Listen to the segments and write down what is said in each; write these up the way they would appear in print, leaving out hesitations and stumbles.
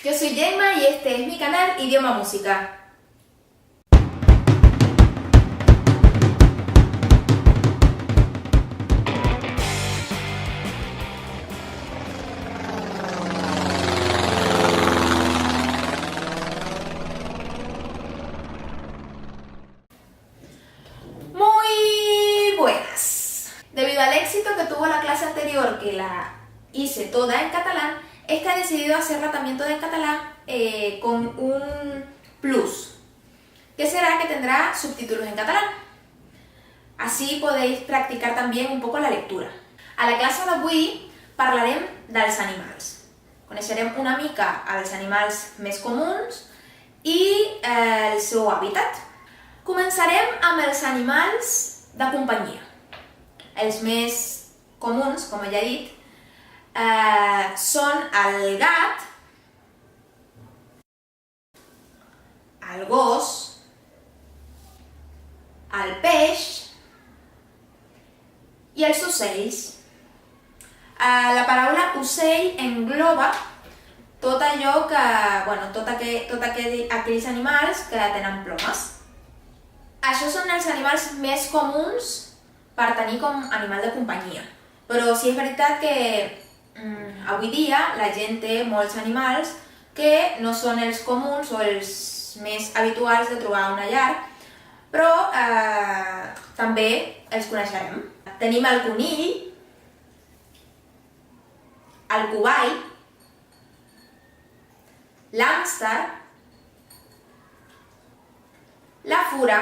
Yo soy Gemma y este es mi canal Idioma Música. Muy buenas. Debido al éxito que tuvo la clase anterior, que la hice toda en catalán, esta he decidido hacerla también toda en catalán con un plus, que será que tendrá subtítulos en catalán. Així podéis practicar també un poc la lectura. A la classe d'avui parlarem dels animals. Coneixerem una mica els animals més comuns i el seu hàbitat. Començarem amb els animals de companyia. Els més comuns, com ja he dit, són el gat, el gos, el peix i els ocells. La paraula ocell engloba tot allò que, tots aquells animals que tenen plomes. Això són els animals més comuns per tenir com animal de companyia. Però sí és veritat que avui dia la gent té molts animals que no són els comuns o els més habituals de trobar a una llar, però també els coneixerem. Tenim el conill, el covall, l'hàmster, la fura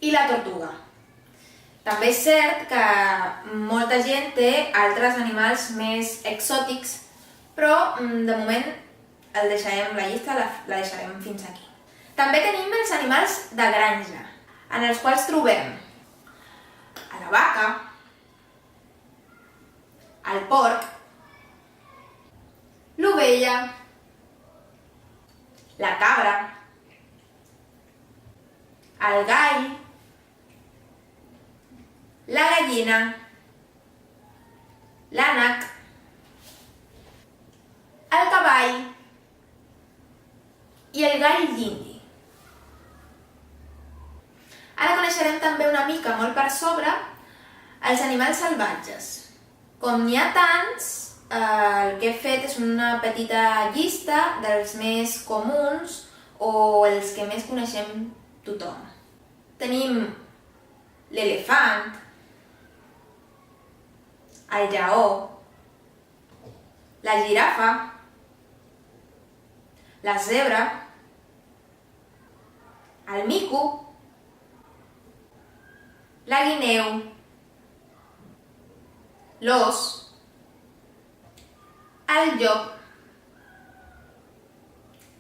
i la tortuga. També és cert que molta gent té altres animals més exòtics, però de moment la llista la deixarem fins aquí. També tenim els animals de granja, en els quals trobem a la vaca, el porc, l'ovella, la cabra, el gall, la gallina, l'ànec, el cavall i el gall d'indi. Ara coneixerem també una mica, molt per sobre, els animals salvatges. Com n'hi ha tants, el que he fet és una petita llista dels més comuns o els que més coneixem tothom. Tenim l'elefant, el lleó, la girafa, la zebra, el mico, la guineu, l'ós, el llop,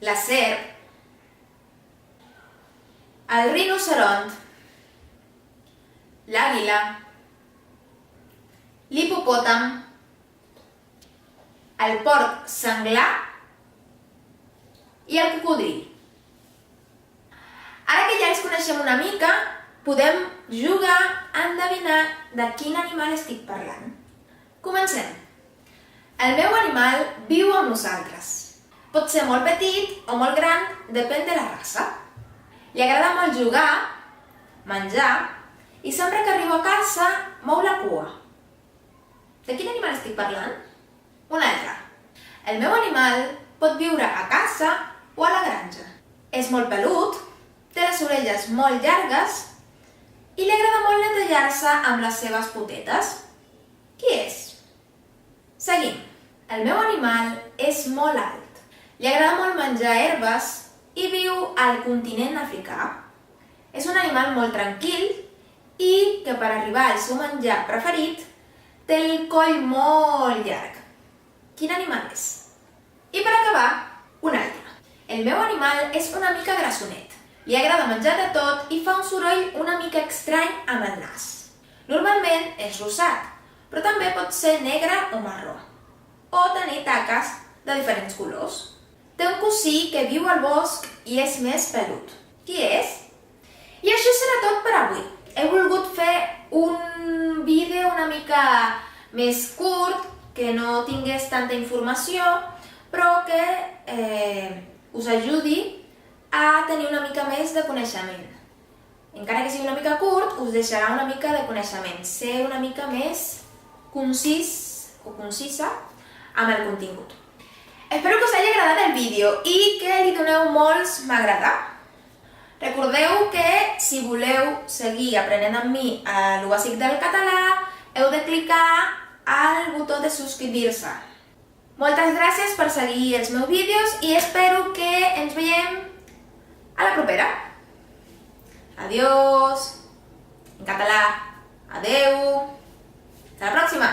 la serp, el rinoceront, l'àguila, l'hipopòtam, el porc senglar i el cocodril. Ara que ja els coneixem una mica, podem jugar a endevinar de quin animal estic parlant. Comencem. El meu animal viu amb nosaltres. Pot ser molt petit o molt gran, depèn de la raça. Li agrada molt jugar, menjar i sempre que arribo a casa mou la cua. De quin animal estic parlant? Un altre. El meu animal pot viure a casa o a la granja. És molt pelut, té les orelles molt llargues i li agrada molt netejar-se amb les seves potetes. Qui és? Seguim. El meu animal és molt alt. Li agrada molt menjar herbes i viu al continent africà. És un animal molt tranquil i que per arribar al seu menjar preferit té el coll molt llarg. Quin animal és? I per acabar, un altre. El meu animal és una mica grassonet. Li agrada menjar de tot i fa un soroll una mica estrany amb el nas. Normalment és rosat, però també pot ser negre o marró, o tenir taques de diferents colors. Té un cosí que viu al bosc i és més pelut. Qui és? I això serà tot per avui. He volgut fer un vídeo una mica més curt que no tingués tanta informació, però que us ajudi a tenir una mica més de coneixement. Encara que sigui una mica curt, us deixarà una mica de coneixement, ser una mica més concís o concisa amb el contingut. Espero que us hagi agradat el vídeo i que li doneu molts m'agrada. Recordeu que si voleu seguir aprenent amb mi lo bàsic del català, heu de clicar al botó de subscriure-se. Moltes gràcies per seguir els meus vídeos i espero que ens veiem a la propera. Adiós! En català, adeu! Hasta la pròxima!